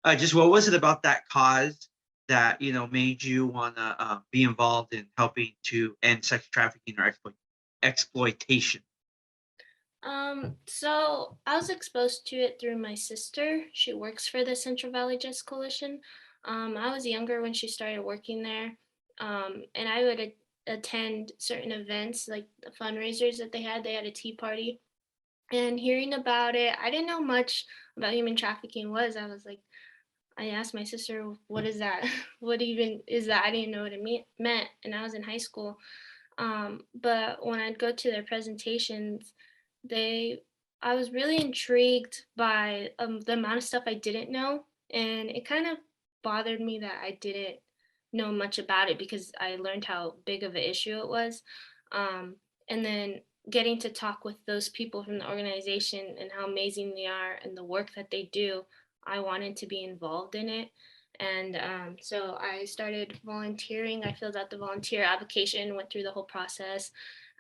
Just what was it about that cause that made you want to be involved in helping to end sex trafficking or exploitation? So I was exposed to it through my sister. She works for the Central Valley Justice Coalition. I was younger when she started working there, and I would attend certain events like the fundraisers that they had. They had a tea party, and hearing about it, I didn't know much about human trafficking was. I asked my sister, "What is that? What even is that?" I didn't know what it meant, and I was in high school. But when I'd go to their presentations, they I was really intrigued by the amount of stuff I didn't know, and it kind of bothered me that I didn't know much about it because I learned how big of an issue it was. And then getting to talk with those people from the organization and how amazing they are and the work that they do, I wanted to be involved in it. And so I started volunteering. I filled out the volunteer application, went through the whole process,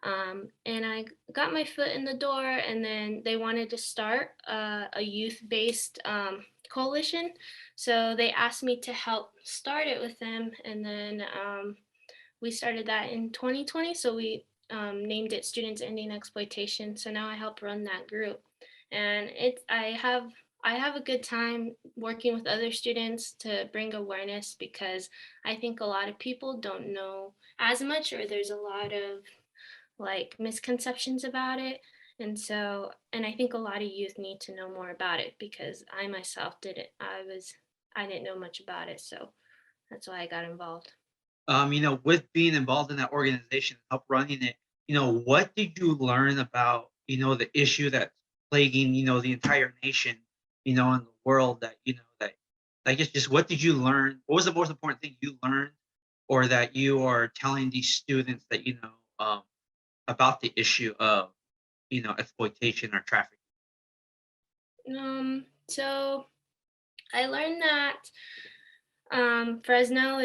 and I got my foot in the door. And then they wanted to start a youth-based coalition, so they asked me to help start it with them. And then we started that in 2020. So we named it Students Ending Exploitation. So now I help run that group, and I have a good time working with other students to bring awareness because I think a lot of people don't know as much, or there's a lot of like misconceptions about it. And I think a lot of youth need to know more about it because I myself didn't. I didn't know much about it, so that's why I got involved. With being involved in that organization, help running it, what did you learn about, the issue that's plaguing, the entire nation, and the world that, that I guess just what did you learn? What was the most important thing you learned or that you are telling these students that, about the issue of, exploitation or trafficking? So I learned that Fresno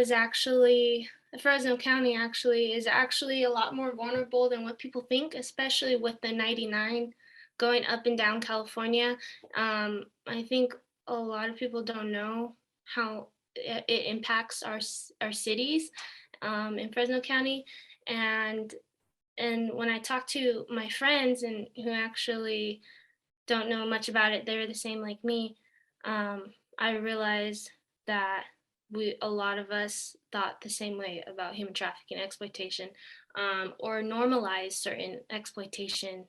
County actually is actually a lot more vulnerable than what people think, especially with the 99 going up and down California. I think a lot of people don't know how it impacts our cities in Fresno County, and when I talk to my friends and who actually don't know much about it, they're the same like me. I realized that a lot of us thought the same way about human trafficking and exploitation, or normalize certain exploitation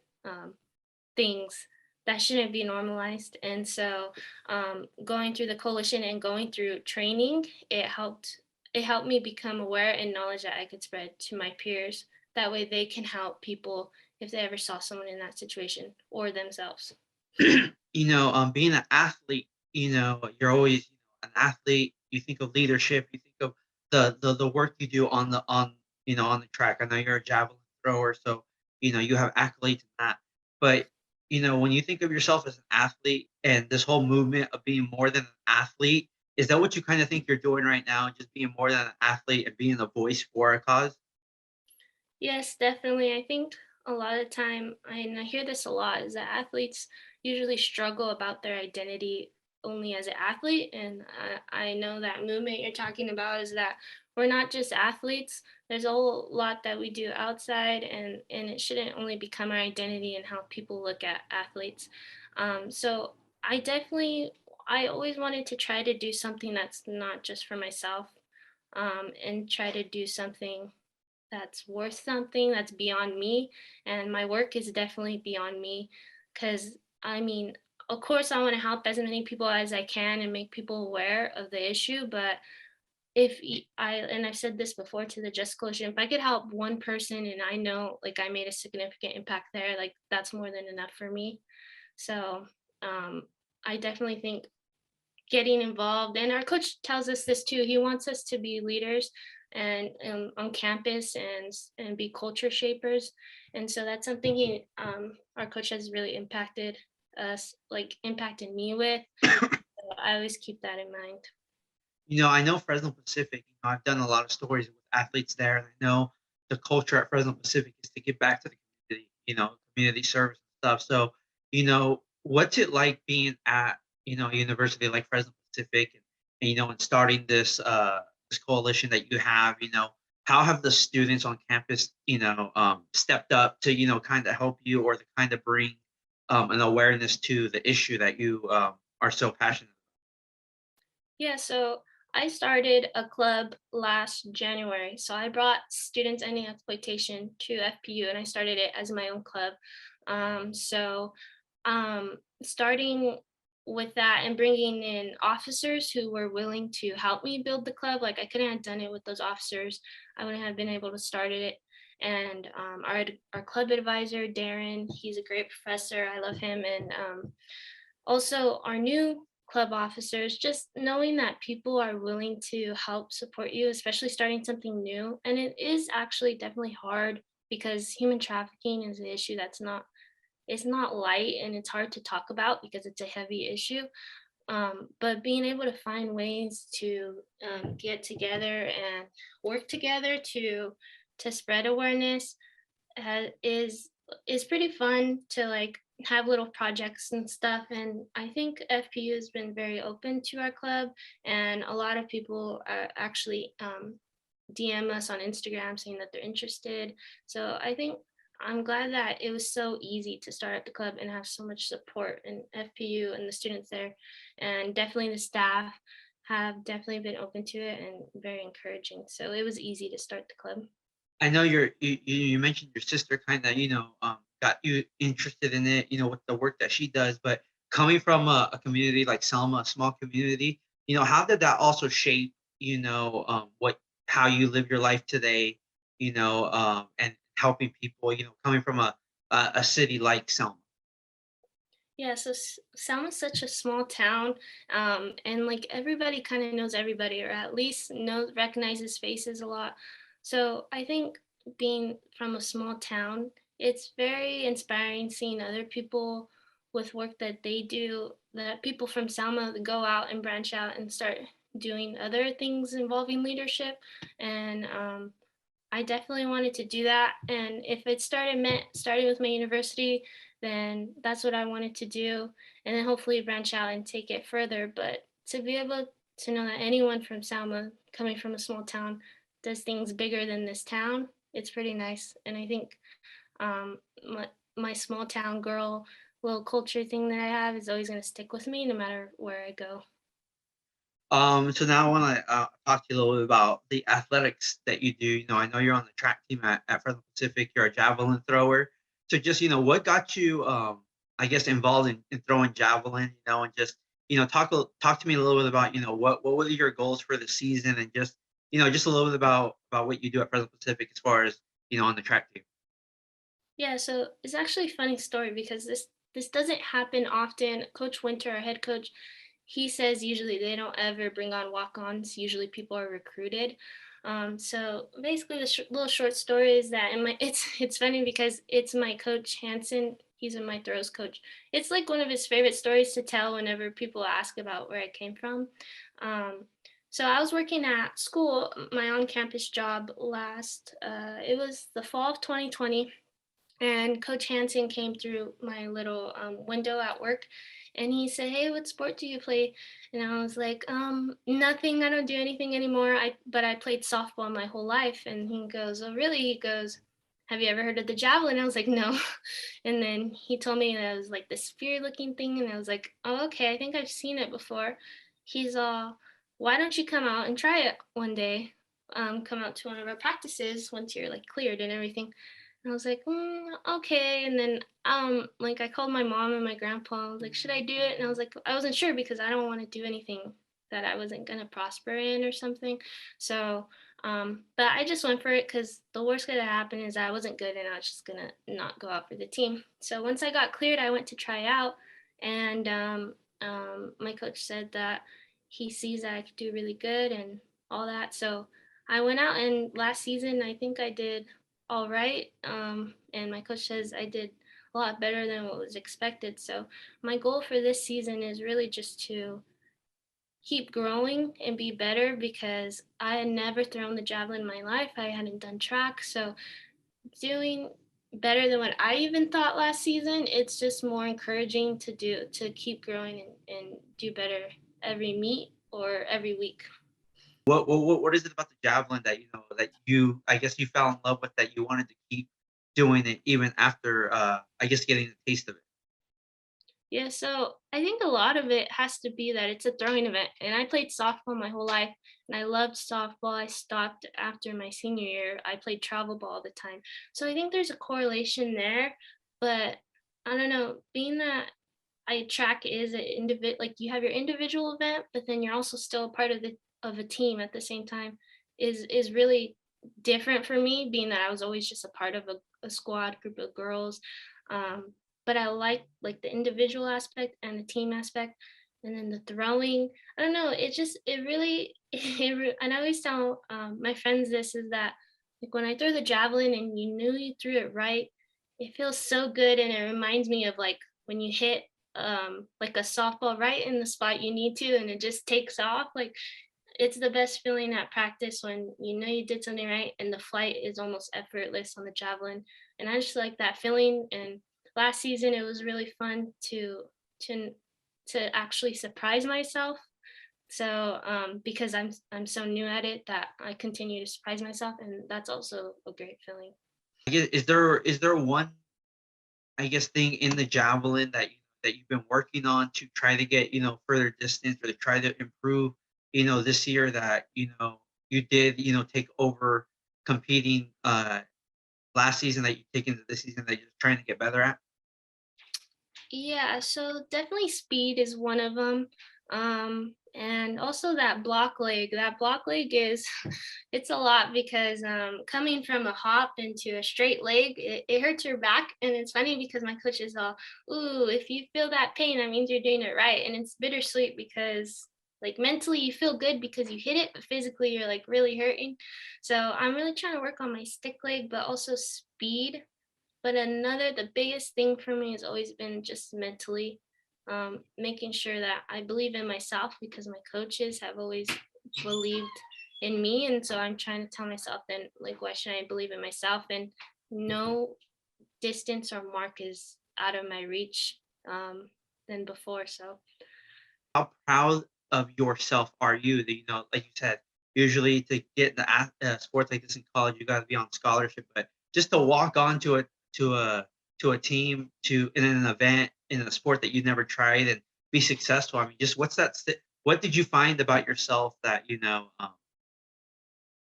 things that shouldn't be normalized. And so, going through the coalition and going through training, it helped me become aware and knowledge that I could spread to my peers. That way, they can help people if they ever saw someone in that situation or themselves. Being an athlete, you're always an athlete. You think of leadership. You think of the work you do on the track. I know you're a javelin thrower, so you have accolades in that. But when you think of yourself as an athlete and this whole movement of being more than an athlete, is that what you kind of think you're doing right now? Just being more than an athlete and being a voice for a cause? Yes, definitely. I think a lot of the time, and I hear this a lot, is that athletes usually struggle about their identity only as an athlete. And I know that movement you're talking about is that we're not just athletes. There's a whole lot that we do outside, and it shouldn't only become our identity and how people look at athletes. So I always wanted to try to do something that's not just for myself, and try to do something that's worth something that's beyond me. And my work is definitely beyond me because I mean, of course, I want to help as many people as I can and make people aware of the issue. But and I've said this before to the Just Coalition, if I could help one person and I know like I made a significant impact there, like that's more than enough for me. So um, I definitely think getting involved, and our coach tells us this too. He wants us to be leaders and on campus and be culture shapers. And so that's something our coach has really impacted us, like impacted me with. So I always keep that in mind. I know Fresno Pacific. I've done a lot of stories with athletes there, and I know the culture at Fresno Pacific is to give back to the community. Community service and stuff. So, what's it like being at a university like Fresno Pacific, and starting this coalition that you have. How have the students on campus, stepped up to kind of help you or to kind of bring an awareness to the issue that you are so passionate. Yeah, so I started a club last January. So I brought students ending exploitation to FPU and I started it as my own club. Starting with that and bringing in officers who were willing to help me build the club, like I couldn't have done it with those officers. I wouldn't have been able to start it. And our club advisor, Darren, he's a great professor. I love him. And also our new club officers, just knowing that people are willing to help support you, especially starting something new. And it is actually definitely hard because human trafficking is an issue that's not it's not light and it's hard to talk about because it's a heavy issue. But being able to find ways to get together and work together to spread awareness is pretty fun to like have little projects and stuff. And I think FPU has been very open to our club, and a lot of people actually DM us on Instagram saying that they're interested. So I think I'm glad that it was so easy to start at the club and have so much support in FPU and the students there, and definitely the staff have definitely been open to it and very encouraging. So it was easy to start the club. I know you mentioned your sister kind of got you interested in it, with the work that she does. But coming from a community like Selma, a small community, how did that also shape what how you live your life today, and helping people, coming from a city like Selma. Yeah, so Selma's such a small town, and like everybody kind of knows everybody, or at least knows recognizes faces a lot. So I think being from a small town, it's very inspiring seeing other people with work that they do. That people from Selma go out and branch out and start doing other things involving leadership, and I definitely wanted to do that. And if it meant starting with my university, then that's what I wanted to do. And then hopefully branch out and take it further. But to be able to know that anyone from Selma coming from a small town does things bigger than this town, it's pretty nice. And I think um, my small town girl little culture thing that I have is always going to stick with me no matter where I go. So now I want to talk to you a little bit about the athletics that you do. I know you're on the track team at Fresno Pacific. You're a javelin thrower. So just what got you, I guess, involved in throwing javelin? And just talk to me a little bit about what were your goals for the season, and just a little bit about what you do at Fresno Pacific as far as on the track team. Yeah, so it's actually a funny story because this doesn't happen often. Coach Winter, our head coach, he says usually they don't ever bring on walk-ons. Usually people are recruited. So basically, the little short story is that, and it's funny because it's my coach Hanson. He's my throws coach. It's like one of his favorite stories to tell whenever people ask about where I came from. Um, so I was working at school, my on-campus job last. It was the fall of 2020, and Coach Hansen came through my little window at work, and he said, "Hey, what sport do you play?" And I was like, nothing. I don't do anything anymore. But I played softball my whole life." And he goes, "Oh, really?" He goes, "Have you ever heard of the javelin?" I was like, "No." And then he told me that it was like this spear-looking thing, and I was like, "Oh, okay. I think I've seen it before." He's all, "Why don't you come out and try it one day? Come out to one of our practices once you're like cleared and everything." And I was like, okay. And then, like I called my mom and my grandpa. I was like, should I do it? And I was like, I wasn't sure because I don't want to do anything that I wasn't gonna prosper in or something. So, but I just went for it because the worst that happen is I wasn't good and I was just gonna not go out for the team. So once I got cleared, I went to try out, and my coach said that he sees that I could do really good and all that. So I went out, and last season I think I did all right. And my coach says I did a lot better than what was expected. So my goal for this season is really just to keep growing and be better because I had never thrown the javelin in my life. I hadn't done track. So doing better than what I even thought last season, it's just more encouraging to keep growing and do better every meet or every week. What is it about the javelin that, that you I guess you fell in love with, that you wanted to keep doing it even after, I guess, getting a taste of it? Yeah, so I think a lot of it has to be that it's a throwing event. And I played softball my whole life and I loved softball. I stopped after my senior year. I played travel ball all the time. So I think there's a correlation there. But I don't know, being that I track is an individual, like you have your individual event, but then you're also still a part of a team at the same time is really different for me, being that I was always just a part of a squad group of girls. Um, but I like the individual aspect and the team aspect, and then the throwing. I don't know. It really and I always tell my friends this is that like when I throw the javelin and you knew you threw it right, it feels so good and it reminds me of like when you hit like a softball right in the spot you need to and it just takes off. Like it's the best feeling at practice when you know you did something right and the flight is almost effortless on the javelin. And I just like that feeling. And last season it was really fun to to actually surprise myself. So because I'm so new at it that I continue to surprise myself, and that's also a great feeling. I guess, is there one, I guess, thing in the javelin that you've been working on to try to get, further distance, or to try to improve, this year, that, you did, take over competing last season, that you take into this season, that you're trying to get better at? Yeah, so definitely speed is one of them. And also that block leg. That block leg is it's a lot because coming from a hop into a straight leg, it hurts your back. And it's funny because my coach is all, ooh, if you feel that pain, that means you're doing it right. And it's bittersweet because like mentally you feel good because you hit it, but physically you're like really hurting. So I'm really trying to work on my stick leg, but also speed. But the biggest thing for me has always been just mentally, making sure that I believe in myself because my coaches have always believed in me. And so I'm trying to tell myself then, like, why should I believe in myself? And no distance or mark is out of my reach than before. So, How proud of yourself are you that, like you said, usually to get the sports like this in college, you got to be on scholarship, but just to walk on to a to a team, to in an event in a sport that you never tried, and be successful. I mean, just what did you find about yourself that,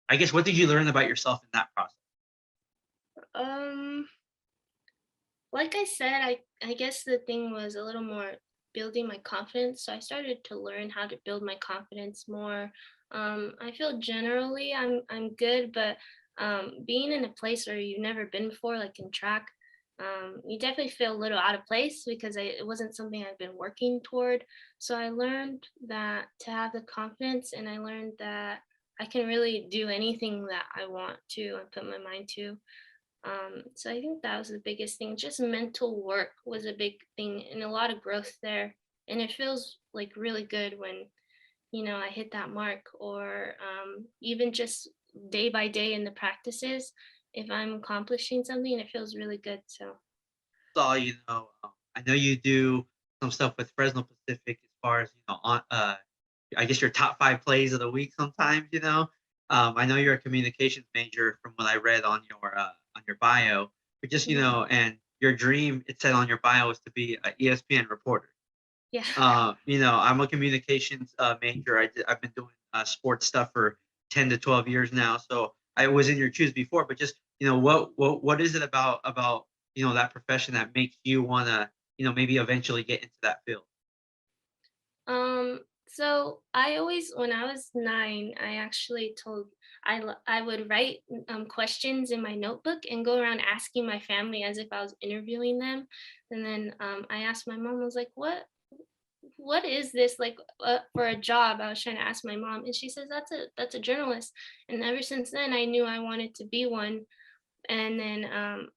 I guess, what did you learn about yourself in that process? um, like I said, I guess the thing was a little more building my confidence. So I started to learn how to build my confidence more. I feel generally I'm good, but being in a place where you've never been before, like in track, you definitely feel a little out of place because it wasn't something I've been working toward. So I learned that to have the confidence, and I learned that I can really do anything that I want to and put my mind to. So I think that was the biggest thing. Just mental work was a big thing and a lot of growth there. And it feels like really good when, I hit that mark or even just day by day in the practices. If I'm accomplishing something, it feels really good. So, Saw, I know you do some stuff with Fresno Pacific, as far as, on I guess, your top 5 plays of the week sometimes, you know? I know you're a communications major from what I read on your bio, but just, mhm. and your dream, it said on your bio, was to be a ESPN reporter. Yeah. I'm a communications major. I've been doing sports stuff for 10 to 12 years now. So I was in your shoes before, but just, what is it about, that profession that makes you want to, maybe eventually get into that field? So I always, when I was 9, I actually I would write questions in my notebook and go around asking my family as if I was interviewing them. And then I asked my mom, I was like, what is this like for a job? I was trying to ask my mom, and she says that's a journalist. And ever since then, I knew I wanted to be one. And then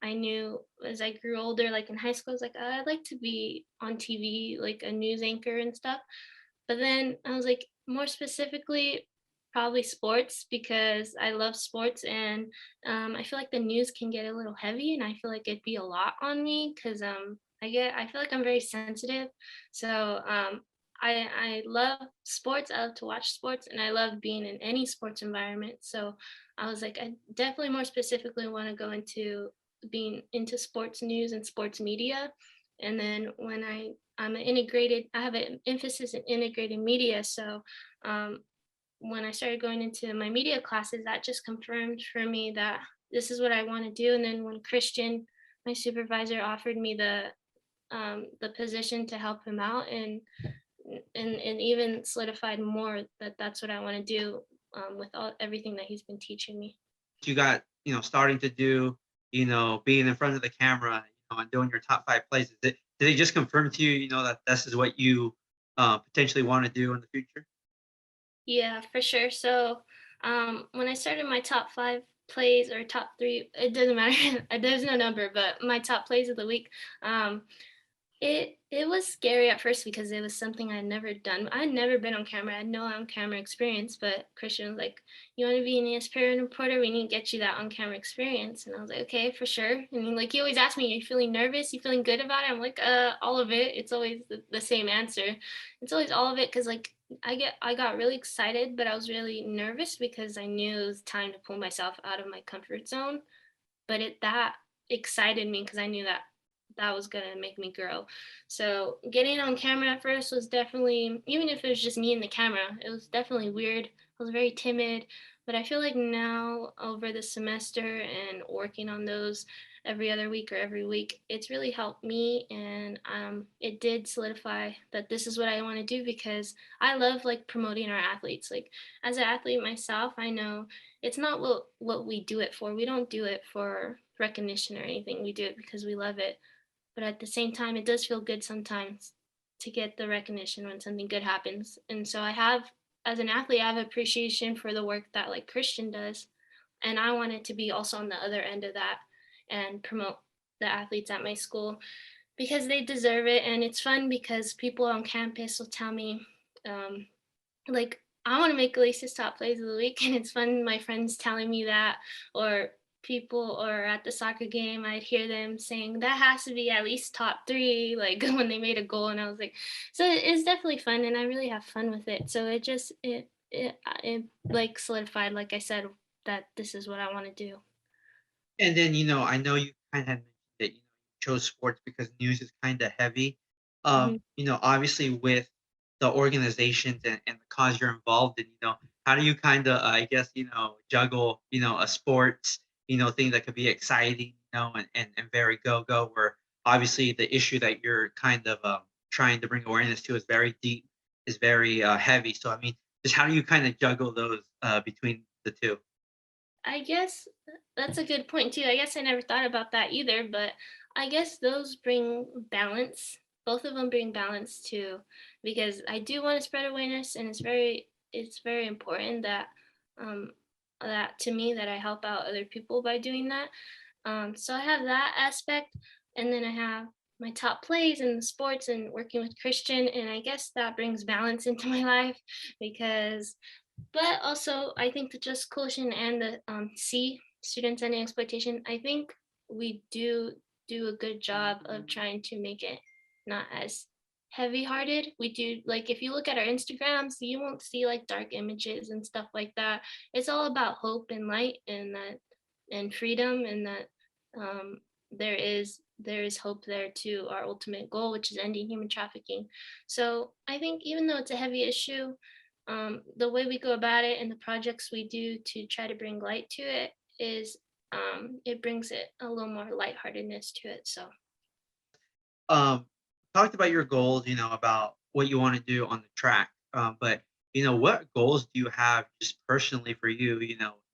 I knew as I grew older, like in high school, I was like, I'd like to be on TV, like a news anchor and stuff. But then I was like, more specifically, probably sports because I love sports, and I feel like the news can get a little heavy, and I feel like it'd be a lot on me because I feel like I'm very sensitive. So I love sports. I love to watch sports, and I love being in any sports environment. So I was like, I definitely more specifically want to go into being into sports news and sports media. And then when I'm an integrated, I have an emphasis in integrated media. So um, when I started going into my media classes, that just confirmed for me that this is what I want to do. And then when Christian, my supervisor, offered me the position to help him out, and even solidified more that that's what I want to do, with all everything that he's been teaching me. You got, starting to do, being in front of the camera, and doing your top 5 plays. Did they just confirm to you, that this is what you, potentially wanna do in the future? Yeah, for sure. So, when I started my top 5 plays or top 3, it doesn't matter. There's no number, but my top plays of the week. Um, it was scary at first because it was something I'd never done. I'd never been on camera. I had no on camera experience, but Christian was like, "You want to be an ESPN reporter? We need to get you that on camera experience." And I was like, "Okay, for sure." And like he always asked me, "Are you feeling nervous? You feeling good about it?" I'm like, all of it." It's always the same answer. It's always all of it because like I got really excited, but I was really nervous because I knew it was time to pull myself out of my comfort zone, but it that excited me because I knew that that was gonna make me grow. So getting on camera at first was definitely, even if it was just me and the camera, it was definitely weird. I was very timid, but I feel like now over the semester and working on those every other week or every week, it's really helped me, and it did solidify that this is what I want to do because I love like promoting our athletes. Like as an athlete myself, I know it's not what we do it for. We don't do it for recognition or anything. We do it because we love it. But at the same time, it does feel good sometimes to get the recognition when something good happens. And so I have, as an athlete, I have appreciation for the work that like Christian does, and I wanted to be also on the other end of that and promote the athletes at my school because they deserve it. And it's fun because people on campus will tell me, um, like, I want to make Alicia's top plays of the week, and it's fun. My friends telling me that, or people, or at the soccer game, I'd hear them saying that has to be at least top 3, like when they made a goal, and I was like, so it's definitely fun, and I really have fun with it. So it just it like solidified, like I said, that this is what I want to do. And then, I know you kind of had mentioned that, you chose sports because news is kind of heavy. Mhm. Obviously with the organizations and the cause you're involved in, how do you kind of, I guess, juggle, a sports, thing that could be exciting, and very go where obviously the issue that you're kind of trying to bring awareness to is very deep, is very heavy. So, I mean, just how do you kind of juggle those between the two? I guess that's a good point too. I guess I never thought about that either, but I guess those bring balance. Both of them bring balance too, because I do want to spread awareness, and it's very important that um that to me that I help out other people by doing that. So I have that aspect, and then I have my top plays in the sports and working with Christian, and I guess that brings balance into my life because, but also, I think the Just Coalition and the C Students Ending Exploitation, I think we do a good job of trying to make it not as heavy-hearted. We do, like if you look at our Instagrams, you won't see like dark images and stuff like that. It's all about hope and light, and that and freedom, and that there is hope there to our ultimate goal, which is ending human trafficking. So I think even though it's a heavy issue, the way we go about it and the projects we do to try to bring light to it is, it brings it a little more lightheartedness to it. So um, Talked about your goals, about what you want to do on the track. But what goals do you have just personally for you,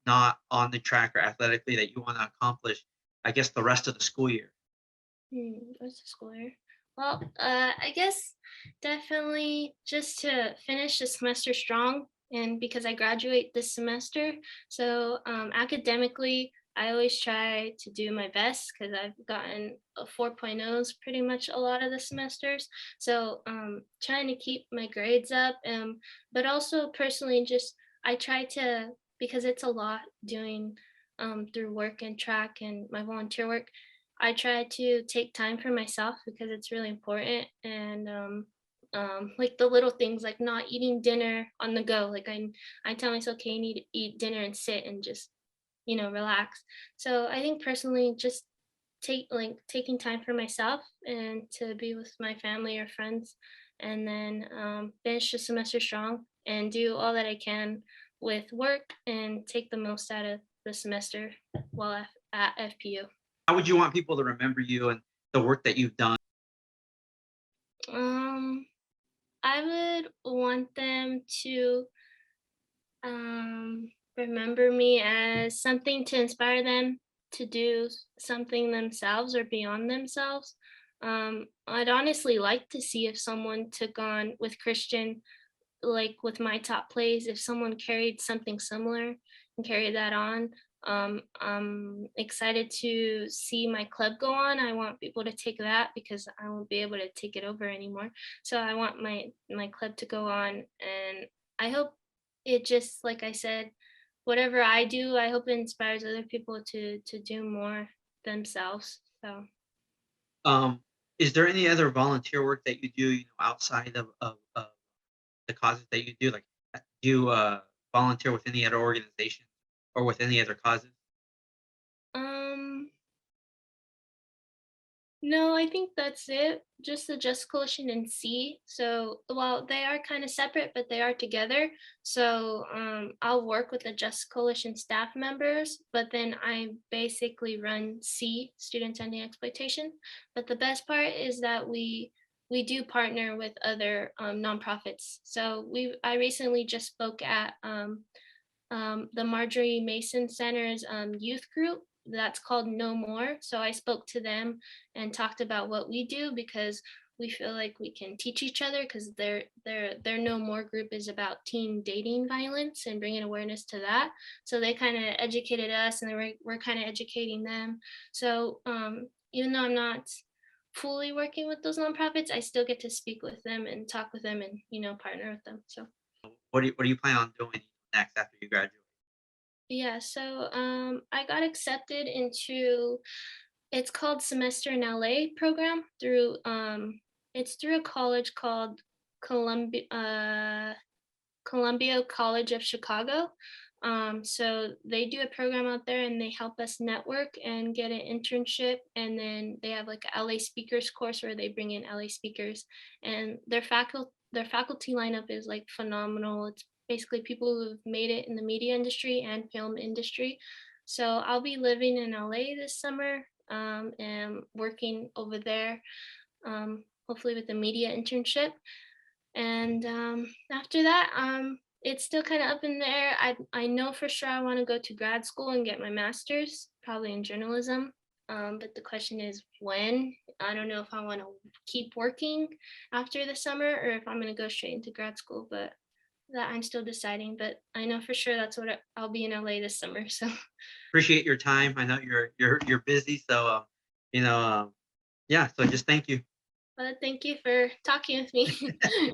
not on the track or athletically that you want to accomplish, I guess, the rest of the school year? what's the score? Well, I guess definitely just to finish the semester strong, and because I graduate this semester, so academically, I always try to do my best because I've gotten a 4.0s pretty much a lot of the semesters. So trying to keep my grades up, but also personally, just I try to, because it's a lot doing through work and track and my volunteer work. I try to take time for myself because it's really important, and like the little things like not eating dinner on the go. Like I tell myself, okay, you need to eat dinner and sit and just relax. So I think personally, just taking time for myself and to be with my family or friends, and then finish the semester strong and do all that I can with work and take the most out of the semester while at FPU. How would you want people to remember you and the work that you've done? Um, I would want them to remember me as something to inspire them to do something themselves or beyond themselves. I'd honestly like to see if someone took on with Christian, like with my top plays, if someone carried something similar and carried that on. I'm excited to see my club go on. I want people to take that because I won't be able to take it over anymore. So I want my club to go on, and I hope it just like I said, whatever I do, I hope it inspires other people to do more themselves. So Um, is there any other volunteer work that you do, outside of the causes that you do? Like, do you volunteer with any other organization or with any other causes? um no, I think that's it. Just the Just Coalition and C. So, well, they are kind of separate, but they are together. So, I'll work with the Just Coalition staff members, but then I basically run C, Students Ending Exploitation. But the best part is that we do partner with other nonprofits. So I recently just spoke at the Marjorie Mason Center's youth group that's called No More. So I spoke to them and talked about what we do because we feel like we can teach each other because their No More group is about teen dating violence and bringing awareness to that. So they kind of educated us, and we're kind of educating them. So even though I'm not fully working with those nonprofits, I still get to speak with them and talk with them and partner with them. So What do you plan on doing next after you graduate? yeah, so I got accepted into it's called Semester in LA program through it's through a college called Columbia Columbia College of Chicago. So they do a program out there and they help us network and get an internship. And then they have like a LA speakers course where they bring in LA speakers, and their faculty lineup is like phenomenal. It's basically people who've made it in the media industry and film industry. So I'll be living in LA this summer and working over there, hopefully with a media internship. And after that, it's still kind of up in the air. I know for sure I want to go to grad school and get my master's, probably in journalism. But the question is when. I don't know if I want to keep working after the summer or if I'm going to go straight into grad school. But that I'm still deciding. But I know for sure that's what I'll be in LA this summer. So, Appreciate your time. I know you're busy, so you know, yeah. So just thank you. but thank you for talking with me.